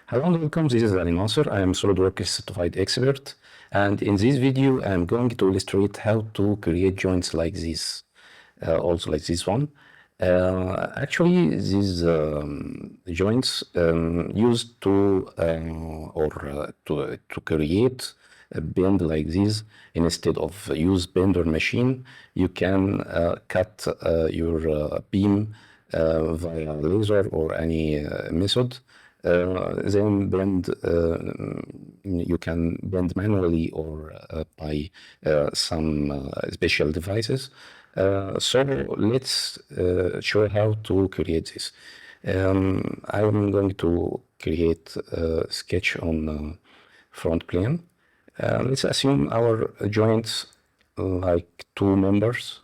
Hello and welcome, this is Ali Nasser. I am SolidWorks certified expert, and in this video I am going to illustrate how to create joints like this, also like this one. Actually, these joints used to to create a bend like this. Instead of use bender machine, you can cut your beam via laser or any method. Then bend, you can bend manually or by some special devices. So let's show how to create this. I'm going to create a sketch on front plane. Let's assume our joints like two members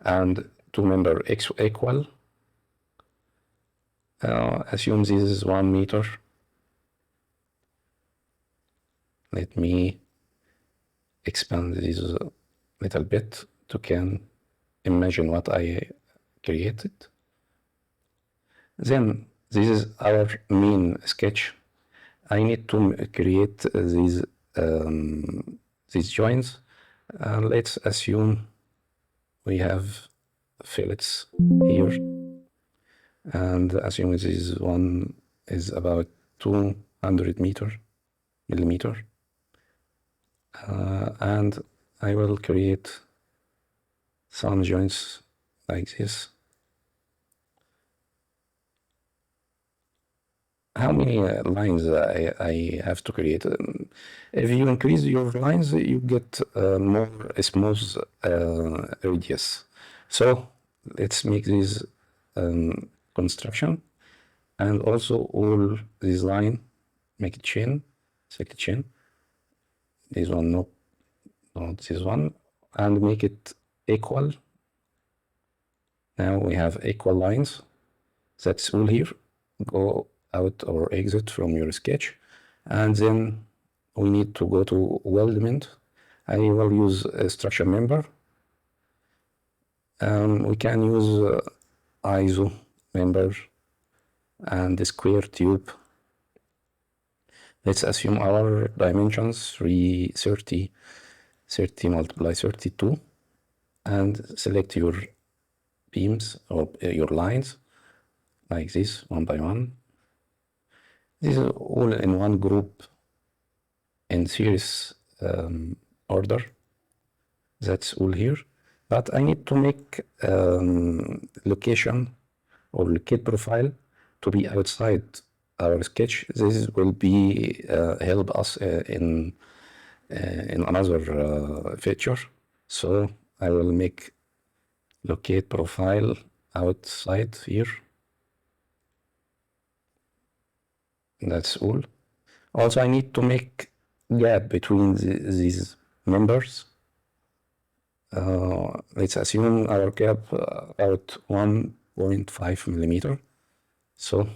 and two members equal. Assume this is 1 meter. Let me expand this a little bit to can imagine what I created. Then this is our main sketch. I need to create these joints. Let's assume we have fillets here, and assume this one is about 200 millimeter. And I will create some joints like this. How many lines I have to create? If you increase your lines, you get more smooth radius. So let's make this construction, and also all this line, make it chain, select chain. This one, no, not this one, and make it equal. Now we have equal lines. That's all here. Go out or exit from your sketch, and then we need to go to weldment. I will use a structure member. We can use ISO member and the square tube. Let's assume our dimensions 30 multiply 32, and select your beams or your lines like this, one by one. These are all in one group in series order. That's all here. But I need to make location or locate profile to be outside our sketch. This will be help us in another feature. So I will make locate profile outside here. That's all. Also, I need to make gap between these members. Let's assume our gap about 1.5 millimeter. So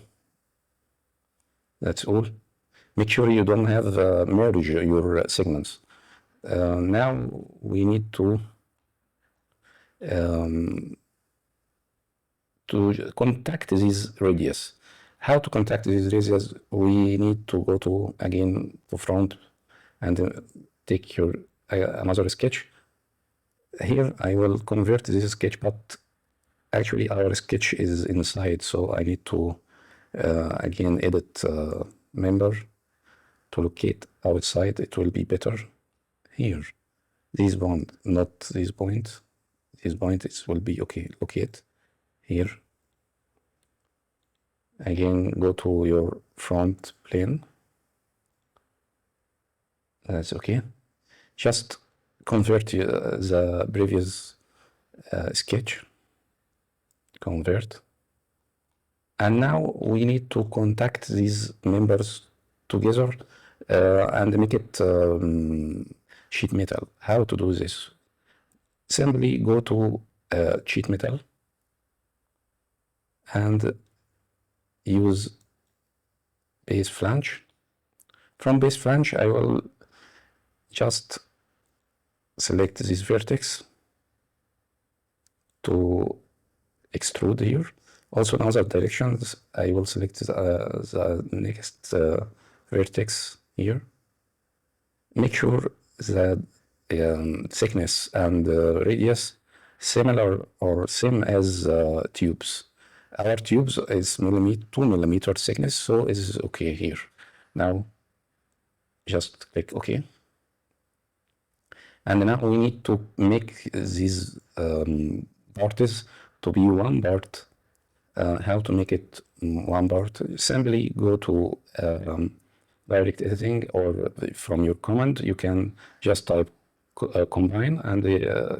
that's all. Make sure you don't have merge your segments. Now we need to contact this radius. How to contact this radius? We need to go to again to front and take your another sketch. Here I will convert this sketch, but actually our sketch is inside, so I need to again edit member to locate outside. It will be better here. This one, not this point. This point, it will be okay. Locate here. Again, go to your front plane. That's okay. Just convert the previous sketch. Convert. And now we need to contact these members together and make it sheet metal. How to do this? Simply go to sheet metal and use base flange. From base flange, I will just select this vertex to extrude here, Also in other directions, I will select the next vertex here. Make sure the thickness and radius similar or same as tubes. Our tubes is 2 millimeter thickness, so it's okay here. Now just click OK. And now we need to make these parts to be one part. How to make it one part? Simply go to direct editing, or from your command you can just type combine and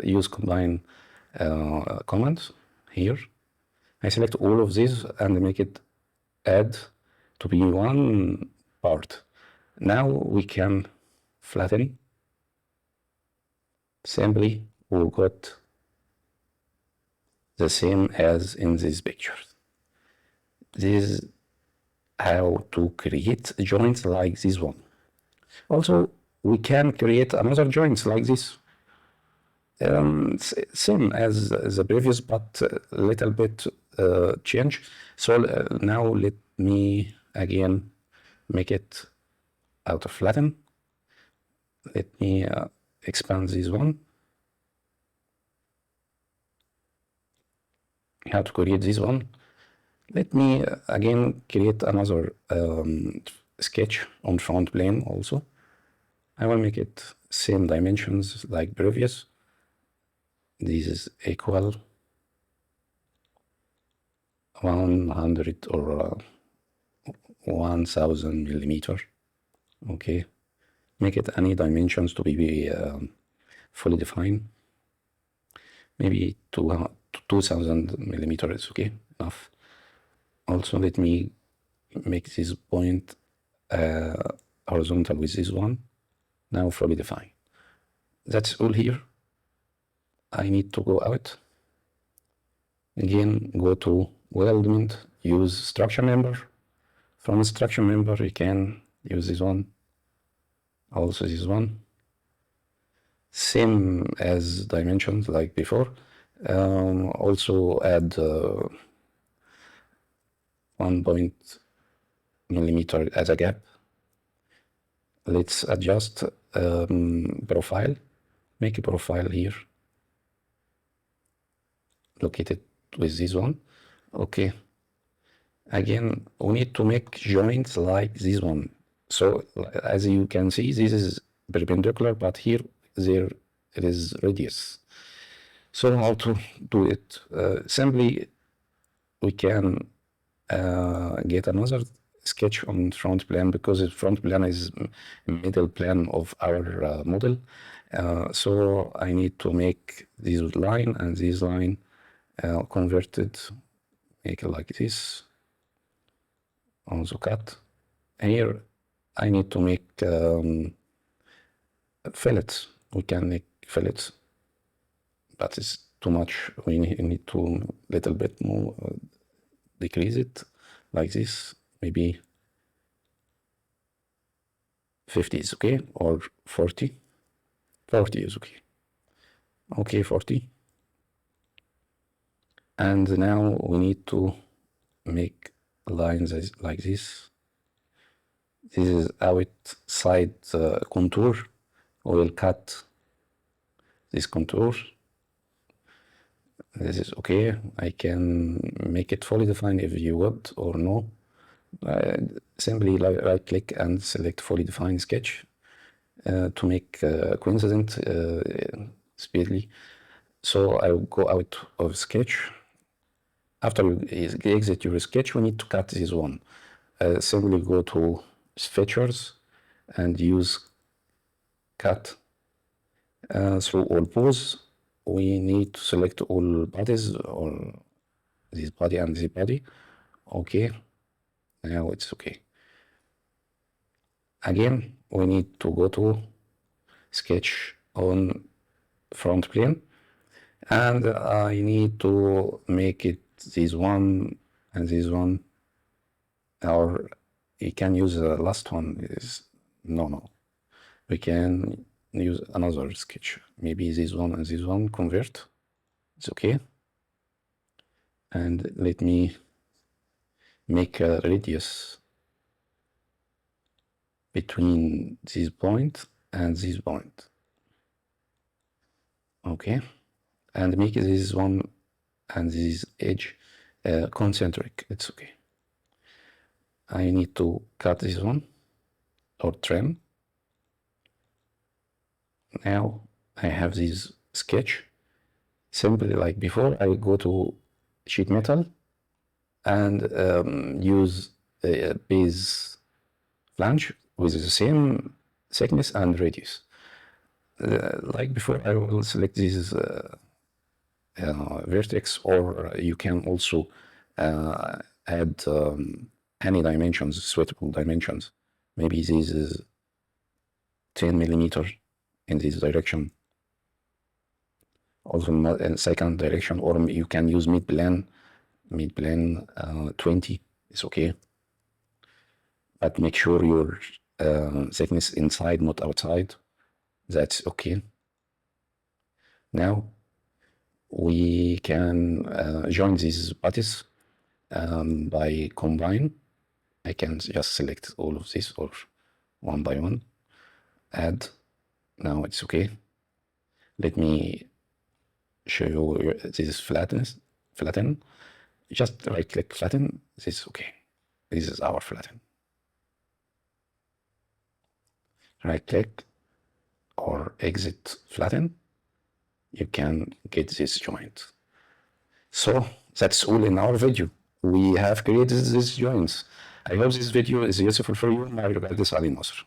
use combine command here. I select all of these and make it add to be one part. Now we can flatten. Simply we'll got the same as in this picture. This is how to create joints like this one. Also, we can create another joints like this. Same as the previous, but a little bit change. So now let me again make it out of flatten. Let me expand this one. How to create this one? Let me again create another sketch on front plane also. I will make it same dimensions like previous. This is equal 100 or 1000 millimeter. Okay. Make it any dimensions to be fully defined. Maybe 2000 millimeter is okay, enough. Also, let me make this point horizontal with this one. Now fully defined. That's all here. I need to go out. Again, go to weldment, use structure member. From structure member, you can use this one. Also this one. Same as dimensions like before. Also add 1 millimeter as a gap. Let's adjust profile. Make a profile here. Located with this one. Okay. Again, we need to make joints like this one. So as you can see, this is perpendicular, but here it is radius. So how to do it? Simply we can get another sketch on front plane, because the front plane is middle plane of our model. So I need to make this line and this line converted, make it like this. Also cut. Here I need to make fillets. We can make fillets, but it's too much. We need to little bit more decrease it like this. Maybe 50 is okay, or 40. 40 is okay. Okay, 40. And now we need to make lines like this. This is outside contour. We will cut this contour. This is okay. I can make it fully defined if you want or no. Simply right click and select fully defined sketch to make coincident speedily. So I will go out of sketch. After you exit your sketch, we need to cut this one. Simply go to features and use cut through all pose. We need to select all bodies, or this body and this body. Okay, now it's okay. Again, we need to go to sketch on front plane, and I need to make it this one and this one, or you can use the last one. Is no. We can use another sketch. Maybe this one and this one convert. It's okay. And let me make a radius between this point and this point. Okay, and make this one and this edge concentric. It's okay. I need to cut this one or trim. Now I have this sketch. Simply like before, I go to sheet metal and use a base flange with the same thickness and radius. Like before, I will select this vertex, or you can also add any dimensions, suitable dimensions. Maybe this is 10 millimeter in this direction, also in second direction, or you can use mid-plane 20 is okay, but make sure your thickness inside, not outside. That's okay. Now we can join these bodies by combine. I can just select all of this or one by one, add. Now it's okay. Let me show you this flatten. Just right click flatten. This is okay. This is our flatten. Right click or exit flatten. You can get this joint. So that's all in our video. We have created these joints. I hope this video is useful for you. My regards, Ali Nasr.